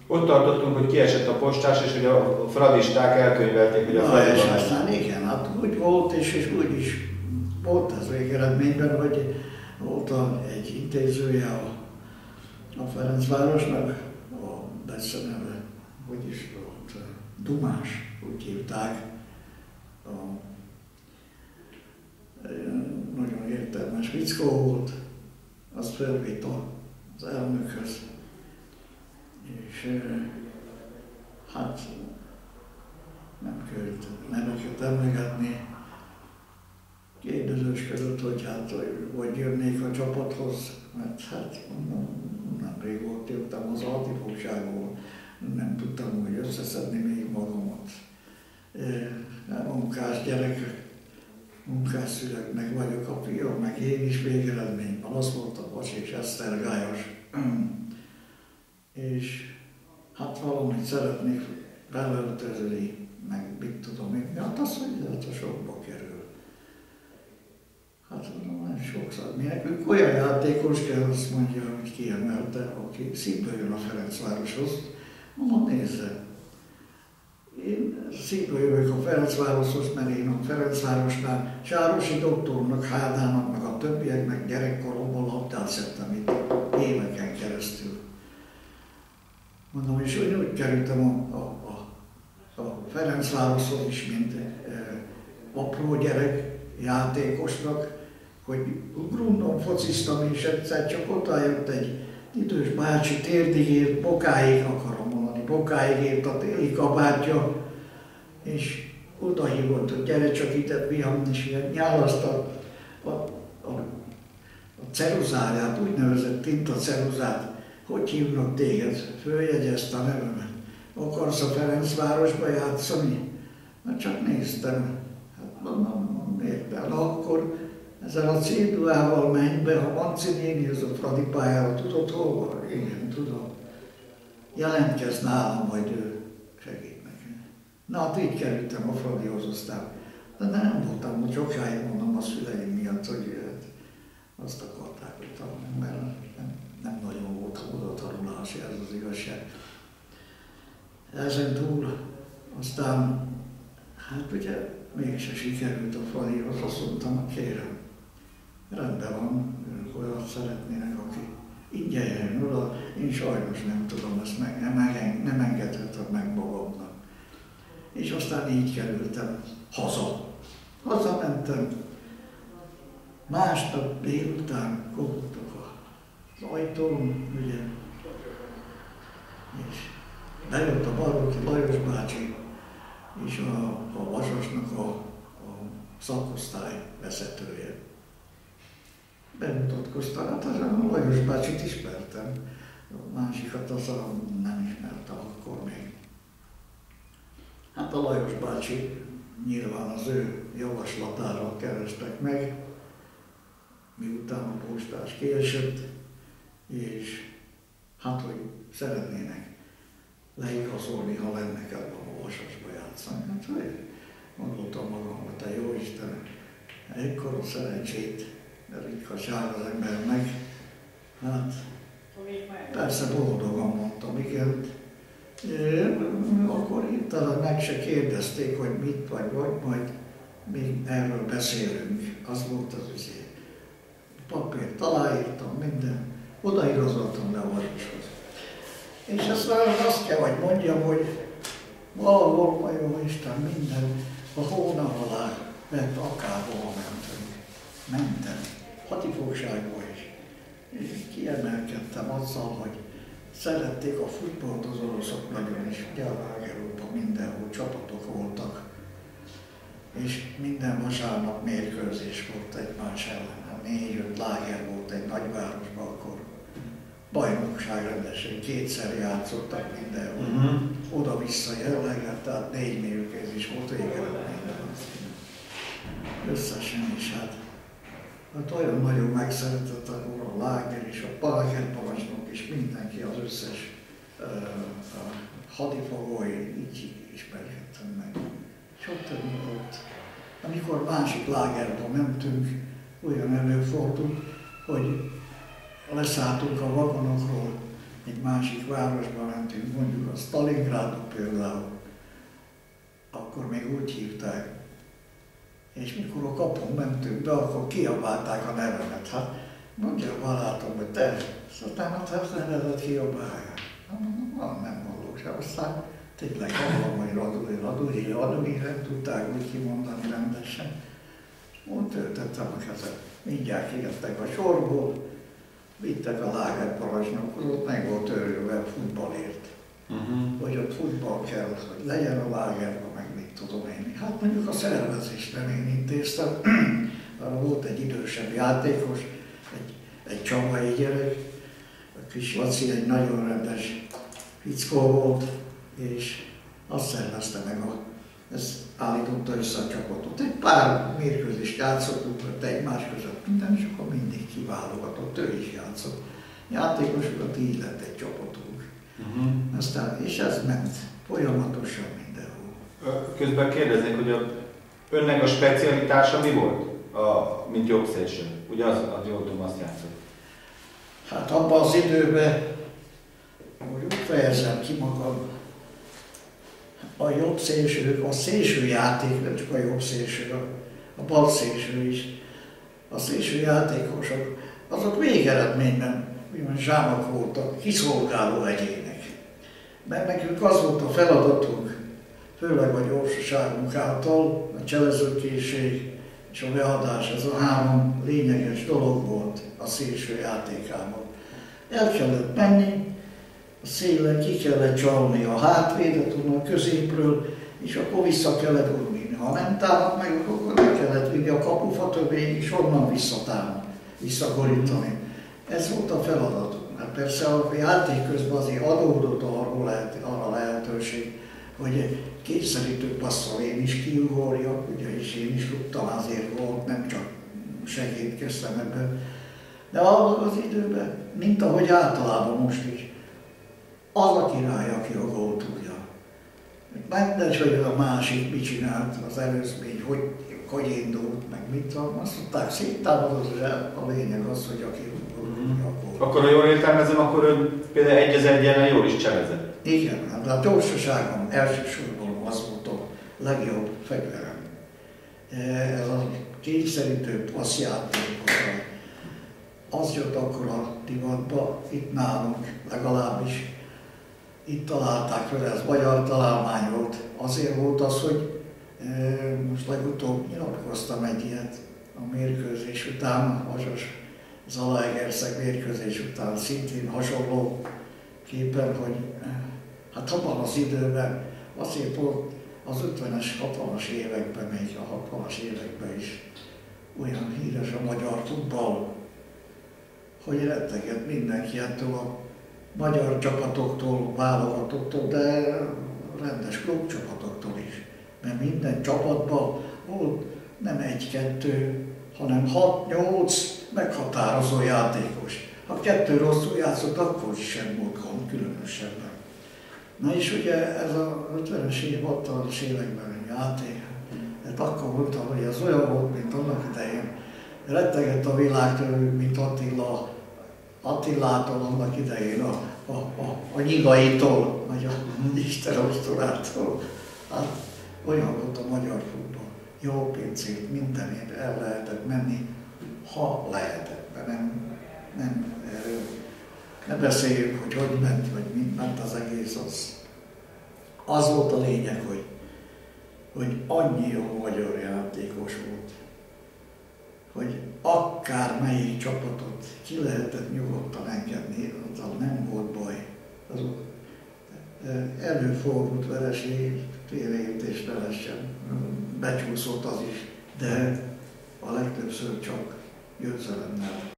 Ott tartottunk, hogy kiesett a postás, és hogy a fradisták elkönyvelték, hogy a Fradiban és aztán igen, hát úgy volt, és úgy is volt az végeredményben, hogy volt egy intézője a Ferencvárosnak, a beceneve, hogy is volt, Dumás, úgy hívták. Nagyon értelmes fickó volt, az felvitt az elnökhöz. És hát nem kellett neveket emlegetni. Kérdezősködött, hogy hát vagy jönnék a csapathoz, mert hát nem régóta jöttem az altifogságból, nem tudtam úgy összeszedni még magamat. Munkás gyerekek, munkásszülőknek vagyok a fiam, meg én is végeredményben. Az volt a Vas és Esztergályos. És hát valamit szeretnék belöltözni, meg mit tudom én. Hát az, hogy ez a sokba kerül. Hát nem sokszor. Mi nekünk olyan játékos kell, azt mondja, hogy kiemelte, aki szívből jön a Ferencvároshoz. Mondom, nézze. Én szívből jövök a Ferencvároshoz, mert én a Ferencvárosnál Sárosi doktornak, Hádának, meg a többieknek gyerekkoromban labdát szedtem itt éveken keresztül. Mondom, és úgy kerültem a Ferencvároshoz is, mint apró gyerek játékosnak, hogy Grundon fociztam, és egyszer csak odájött egy idős bácsi, térdig ért, bokáig akarom mondani, bokáig ért a téli kabátja, és odahívott, hogy gyere csak ide, fiam, és ilyen nyálaszta a ceruzáját, úgynevezett tintaceruzát. Hogy hívnak téged? Följegyezte a nevemet. Akarsz a Ferencvárosba játszani? Mert csak néztem. Hát mondom, miért? Na akkor ezzel a cédulával menj be, ha Manci néni, ez a Fradi pályára, tudod hol van? Igen, tudom. Jelentkezz nálam, majd ő segít nekem. Na hát így kerültem a Fradihoz aztán. De nem voltam, hogy sokáig mondom a szüleim miatt, hogy azt akarták, hogy tanulni, mert nem nagyon volt odatanulás, ez az igazság. Ezen túl aztán, hát ugye mégse sikerült a Fradihoz, azt mondtam, kérem, rendben van, ők olyat szeretnének, aki ingyen jön oda, én sajnos nem tudom, ezt nem engedhetem meg magamnak. És aztán így kerültem haza. Hazamentem, másnap délután kopogtak az ajtón, ugye, és bejött a Baroki Lajos bácsi, és a Vasasnak a szakosztály vezetője. Bemutatkoztam, hát az a Lajos bácsit ismertem, a másikat nem ismertem akkor még. Hát a Lajos bácsi nyilván az ő javaslatára kerestek meg, miután a postás kiesett, és hát, hogy szeretnének leigazolni, ha lenne kell a Vasasba játszani. Hát, hogy gondoltam magam, hogy te jó Isten, ekkora szerencsét, ritkaság az embernek. Hát, persze boldogan mondtam, igen. Akkor hirtelen meg se kérdezték, hogy mit vagy, majd mi erről beszélünk. Az volt az üzé. Papírt aláírtam, minden. Odaigazoltam be a Vasashoz. És azt kell, hogy mondjam, hogy valahol, majd jó Isten, minden a hónap alá vett, akárhol mentem. Hatifogságba is. És kiemelkedtem azzal, hogy szerették a futballt az oroszok nagyon, és ugye a Lágerúban mindenhol csapatok voltak. És minden vasárnap mérkőzés volt egymás ellen. Ha 4-5 láger volt egy nagyvárosban, akkor bajnokság rendesen, kétszer játszottak mindenhol. Oda-vissza jelleget, tehát 4 mérkőzés volt végeredményben. Összesen is hát olyan nagyon megszeretett akkor a láger és a parancsnok és mindenki, az összes hadifogói, így ismerkedtem meg. És ott, amikor másik lágerba mentünk, olyan előfordult, hogy leszálltunk a vagonokról, egy másik városba mentünk, mondjuk a Stalingrádba például, akkor még úgy hívták. És mikor a kapun mentünk be, akkor kiabálták a nevemet. Hát mondja a barátom, hogy te, aztán te azt nevedet kiabálják. Nem valós. Aztán tényleg hallom, hogy Radulyi, nem tudták úgy kimondani rendesen. Úgy töltöttem a kezet. Mindjárt kijöttek a sorból, vittek a lágerparancsnokhoz, ott meg volt örülve futballért. Hogy ott futball kell, hogy legyen a lágerban, meg mit tudom én. Hát mondjuk a szervezést nem én intéztem. Volt egy idősebb játékos, egy csabai gyerek, a kis Laci egy nagyon rendes fickó volt, és azt szervezte meg, ez állította össze a csapatot. Egy pár mérkőzést játszottunk, egymás között minden, és akkor mindig kiválogatott, ő is játszott. Játékosokat így lett egy csapatunk. Aztán, és ez ment folyamatosan mindenhol. Közben kérdeznék, hogy önnek a specialitása mi volt, mint jobbszélső? Ugye az jól tudom, azt játszott. Hát abban az időben, hogy úgy fejezem ki magam, a jobb szélső, a szélső játék, nem csak a jobb szélső, a bal szélső is. A szélső játékosok, azok végeredményben zsámak voltak, kiszolgáló egyének. Mert nekünk az volt a feladatunk, főleg a gyorsaságunk által, a cselezőkészség és a beadás, ez a három lényeges dolog volt a szélső játékában. El kellett menni, a szélen ki kellett csalni a hátvédet onnan középről, és akkor vissza kellett gurulni. Ha nem támad meg, akkor le kellett vinni a kapufa többé, és onnan visszagorítani. Ez volt a feladatunk. Hát persze a játék közben azért adódott arra lehetőség, hogy kényszerítő passzal én is kiugorjak, ugye, és én is tudtam, azért volt, nem csak segítkeztem ebben. De abban az időben, mint ahogy általában most is, az a király, aki a gólt tudja. Mindegy, hogy a másik mit csinált, az előzmény, hogy indult, meg mit van, azt mondták, széttámadott, a lényeg az, hogy aki tudja a gólt. Akkor, ha jól értelmezem, akkor ön például 1-1-en jól is cselezett. Igen, de a gyorsaságom elsősorban az volt a legjobb fegyverem. Ez a kényszerítő passzjáték, az jött akkor a divatba, itt nálunk legalábbis. Itt találták fel, ez magyar találmány volt. Azért volt az, hogy most legutóbb nyilatkoztam egy ilyet a mérkőzés után, a Zalaegerszeg mérkőzés után szintén hasonló képen, hogy hát abban az időben azért volt az 50-es, 60-as években, még a 60-as években is olyan híres a magyar futball, hogy rettegett mindenki ettől a magyar csapatoktól, válogatottól, de rendes klubcsapatoktól is. Mert minden csapatban volt nem 1-2, hanem 6-8 meghatározó játékos. Ha 2 rosszul játszott, akkor sem volt gond különösebben. Na és ugye ez a 50-es év, 60-as években játék, hát akkor mondtam, hogy ez olyan volt, mint annak idején. Rettegett a világtól, mint Attilától annak idején, a nyigaitól, vagy a Isten ostorától. Hát olyan volt a magyar futball. Jó pincét, mindenért el lehetett menni, ha lehetett, de ne beszéljünk, hogy ment, vagy mint ment az egész. Az volt a lényeg, hogy annyi jó magyar játékos volt, hogy akármelyik csapatot ki lehetett nyugodtan engedni, azzal nem volt baj. Előfordult vereség, félreértés veresen, becsúszott az is, de a legtöbbször csak győzelemmel